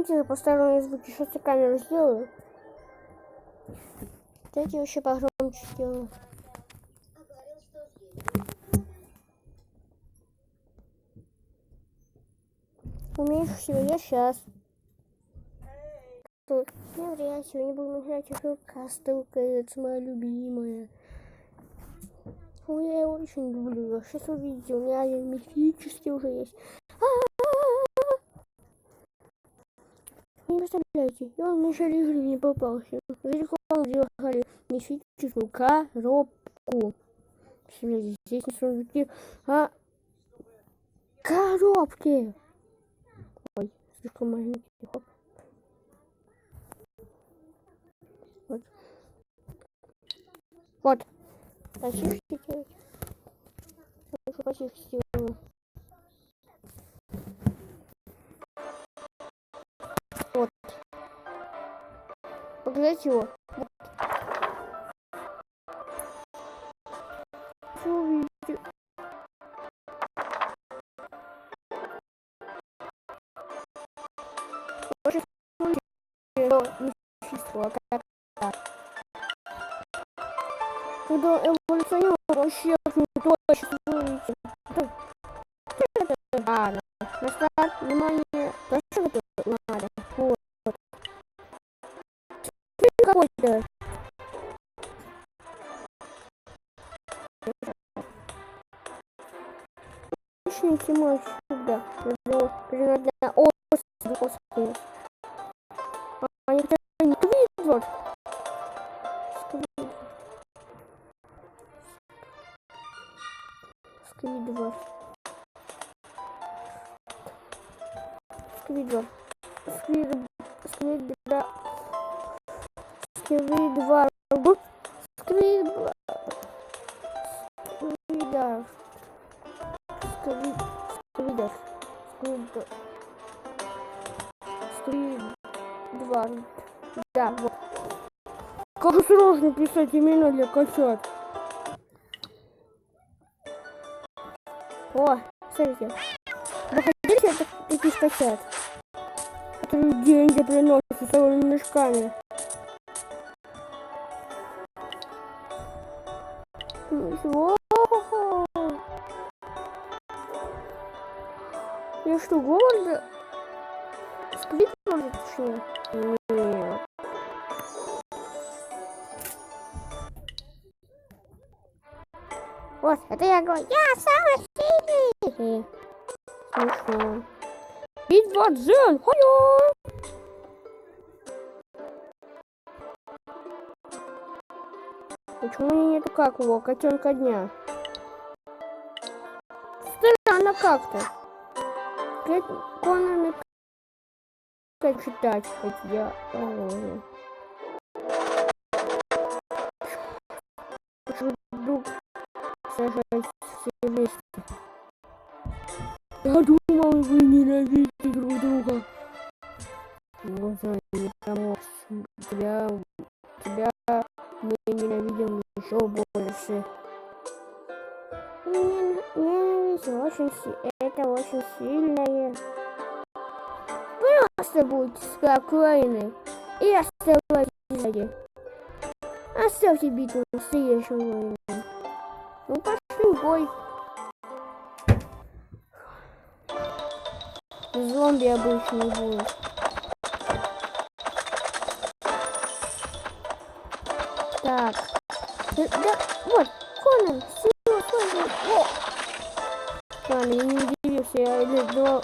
Поставлю звуки, сейчас я камеру сделаю. Дайте вообще погромче сделаю. Умеешь всего, я сейчас. Всем привет, сегодня будем играть в игру Castle Cats, моя любимая. Ой, я его очень люблю. Сейчас увидите, у меня мифический уже есть. Не представляете, я в начале игры не попался. Далеко сделали мифическую коробку. Здесь не сундуки, а коробки. Ой, слишком маленький. Вот. Вот. Почти делать. Почти сделаю. Вот. Показать его. Вот. Все увидите. Когда эволюционирует, вообще точно увидите. А, на старт, внимание. Точно это надо? Вот. Какой-то. Начните мой сюда. Примерно осень. А никто не видит. Сквидвард. Сквидвард. Сквидвард. Сквидвард. Сквидвард. Сквидвард. Сквидвард. Сквидвард. Да, вот. Как сложно писать имена для котят. О, смотрите. Вы хотите таких котят? Которые деньги приносят с целыми мешками. Я что, голодна? Сквидвард, точнее? Нет. Вот, это я говорю. Я самый сильный. Смешно. Битва дзен. Хо-йо! Почему у меня нету как его, котенка дня? Странно как-то. Конами как читать хоть я. Друг сажать все вместе. Я думал, вы ненавидите друг друга. Ну, не помог. Тебя мы ненавидим еще больше. Ненависть это очень сильное. Просто будьте спокойны и оставайтесь сзади. Оставьте битву настоящим воинам. Ну пошли в бой. Зомби обычный будет. Так. Да, вот, Конан, сила, Конан. Ладно, я не удивился, я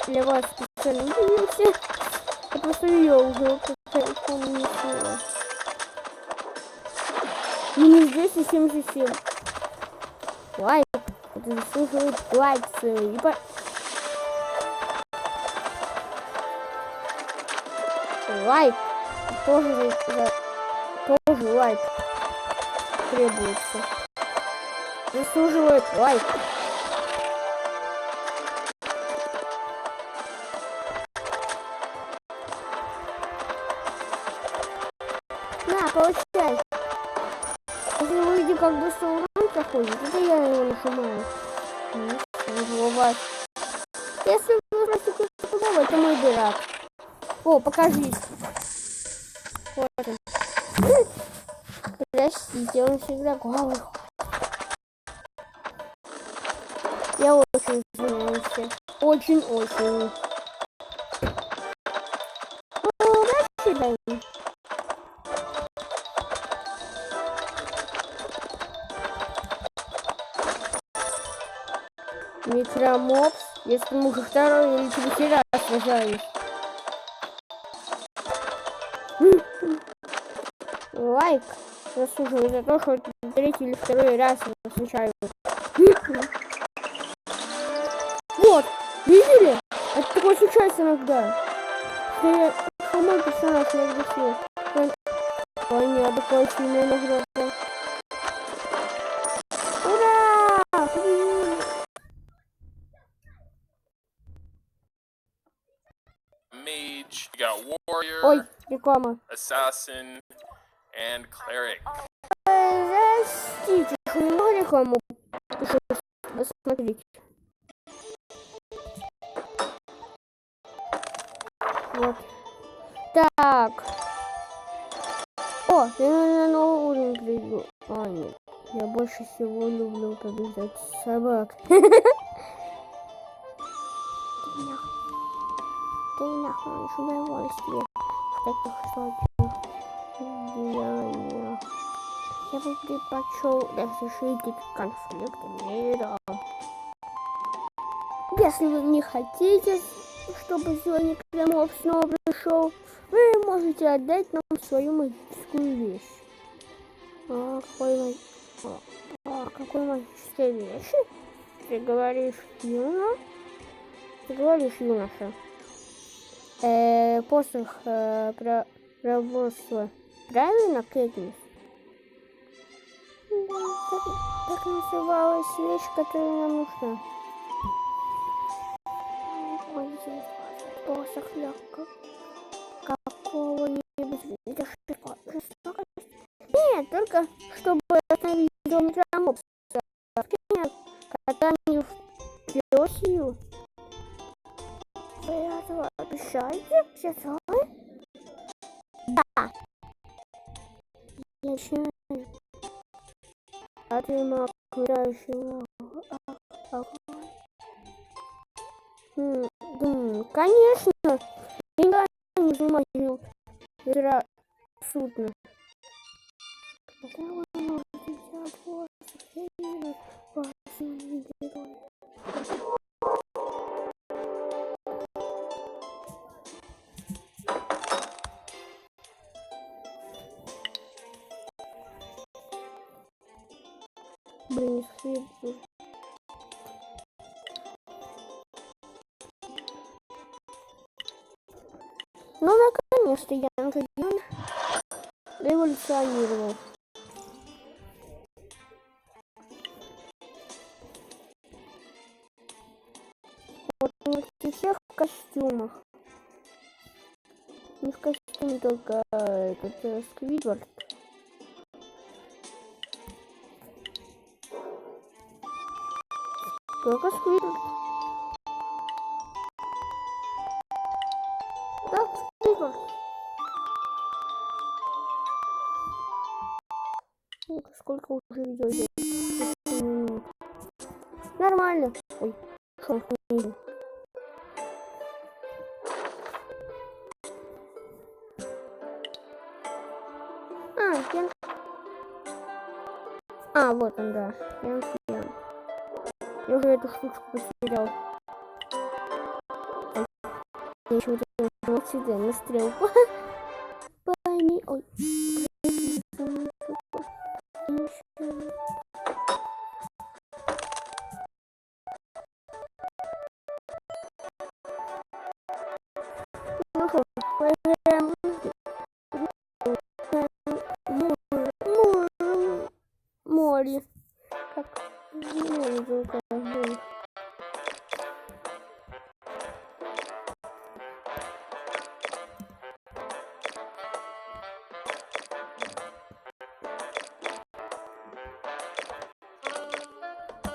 для вас специально удивился. Я просто видел уже, как Конан не сила. Минус 277. Лайк. Это заслуживает лайк целый. Лайк. Тоже лайк требуется. Заслуживает лайк. На, получай. Если вы видите, как быстро урон проходит, это я его нажимаю. Если вы просто куда-то это мой дурак. О, покажись. Вот он. Простите, он всегда голый. Я очень извиняюсь. Очень-очень. Ну, дальше. Микромопс. Если мы уже второй или третий раз сражаюсь. Лайк заслуживает за то, что третий или второй раз я встречаю. Вот, видели? Это такое случается иногда. Что мой персонаж не объяснил. Ой, нет, такое сильное награда. Ура! Mage, you got warrior, Ой, реклама. assassin, and cleric. Простите, что немного рекламу. Посмотрите. Вот. Так. О, я на новый уровень приду. А, нет. Я больше всего люблю побеждать собак. Ты находишь удовольствие в таких сложных деяниях. Я бы предпочел разрешить конфликт мира. Если вы не хотите, чтобы сегодня Кремов снова пришел, вы можете отдать нам свою магическую вещь. Какой магической вещи? Ты говоришь, юноша? Ты говоришь, юноша. Посох проворства. Правильно, Кэтнис? Да, так называлась вещь, которая нам нужна. Ой, здесь посох легко. Какого-нибудь жестокости. Нет, только чтобы остановить микромопса. Нет, катание в Пёсью. Вы этого обещаете? Все целы? Да. Я начинаю. А ты маг, играющий конечно. Я не занимаюсь безрассудно. Когда вы можете взять вас герой. Блин, схлебу. Ну, наконец-то я эволюционировал. Вот мы всех в костюмах. Не в костюме только этот Сквидвард. Только Сквидвард. Да, Сквидвард. Сколько уже видео идет? Нормально. Ой, шел снизу. Вот он, да. Я уже эту штучку потерял. Я еще вот сюда на стрелку. Пойми. Ой. Ну что, море. Как море только было.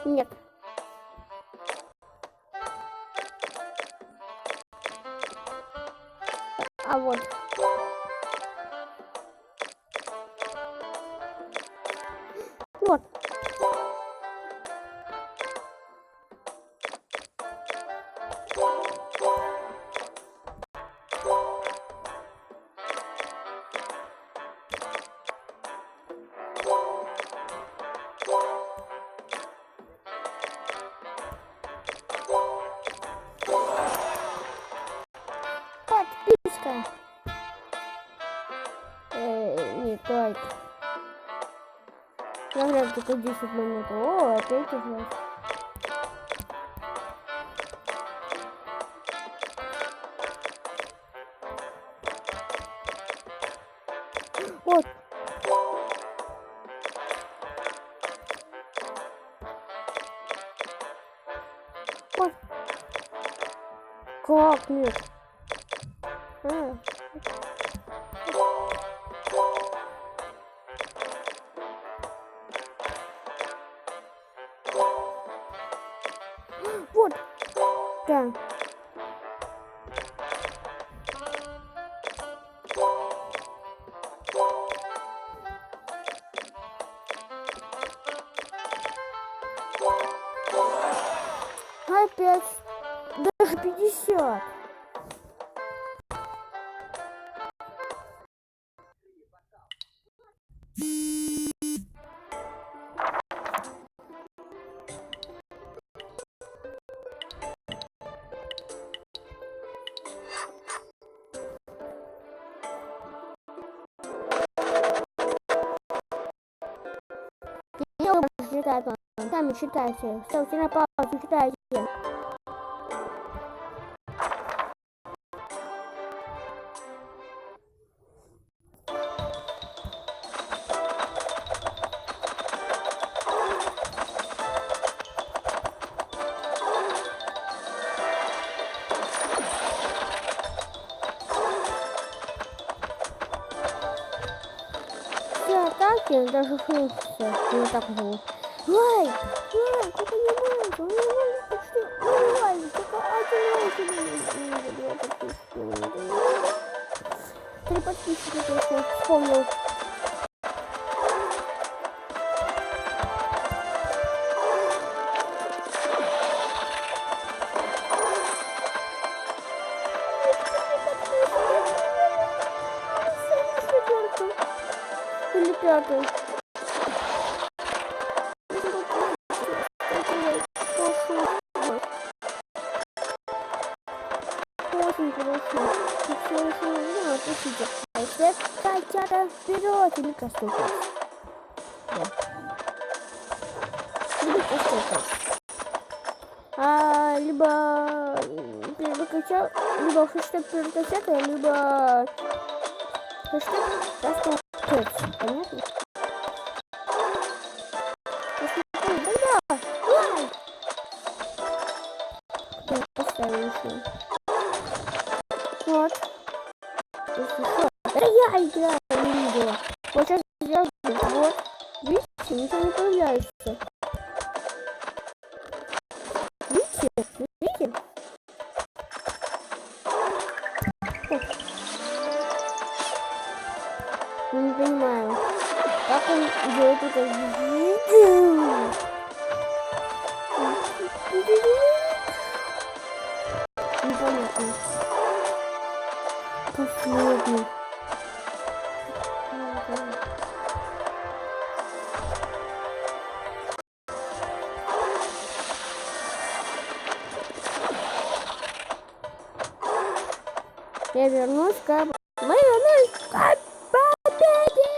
Нет. Вот. Подписка. Нет, лайк. Наград только 10 минут. О, опять уже. Вот. Вот. Как нет? Вот. Да. Опять. Даже 50. Я читаю, сами читайте. Ставьте на паузу, читайте. Все атаки, даже функция, не так зовут. Лайк, лайк, это не лайк, он не может почти, не лайк, только один лайк. 3 подписчика точно вспомнил. Или 5-й. Очень хорошо. Все еще не напишите. А если котята вперед или костылкать. Да. Или костылкать. Либо перекачал, либо хэштег перекачата, либо хэштег костылкать. Понятно? Вот. Это я играю, не видела. Вот сейчас сделаю. Вот. Видите, ничего не появляется. Видите? Видите? Не понимаю. Как он делает это видео? Непонятно. Последний. Я вернусь к... Мы вернулись к победе!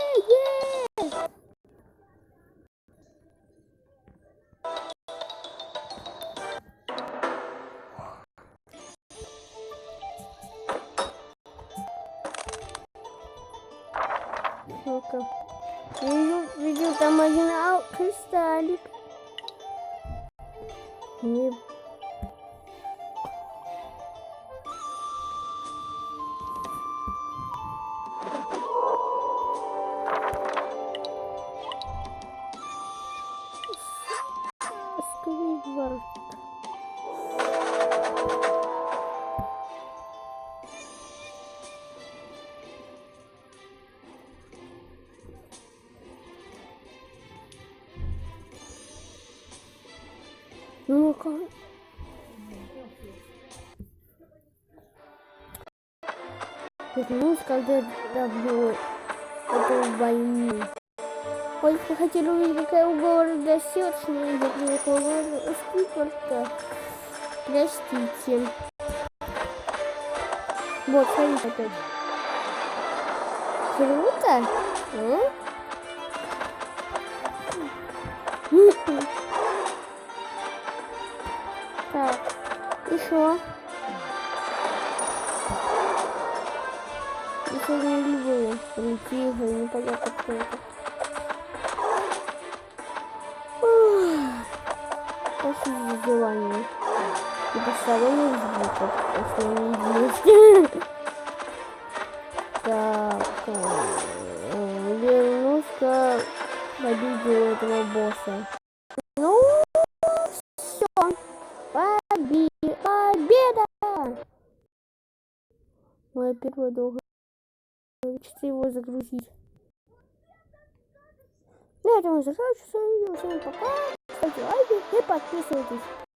Ну-ка. Видел там один кристаллик. Не... Сквидвард. Ну-ка. Вернусь, когда добью эту войну. Ой, вы хотели увидеть, какая у города сердцем, я приехала в город Скипорта. Простите. Вот, смотрите опять. Круто? А? Так, еще. Еще не люблю. Тихо, непонятно кто это. Спасибо за желание. И посторонних звуков, если они есть. Так, вернусь-ка победил этого босса. Ну, все. Победа! Моя первая долгая мечта его загрузить. На этом я заканчиваю. Всем пока. Ставьте лайки и подписывайтесь.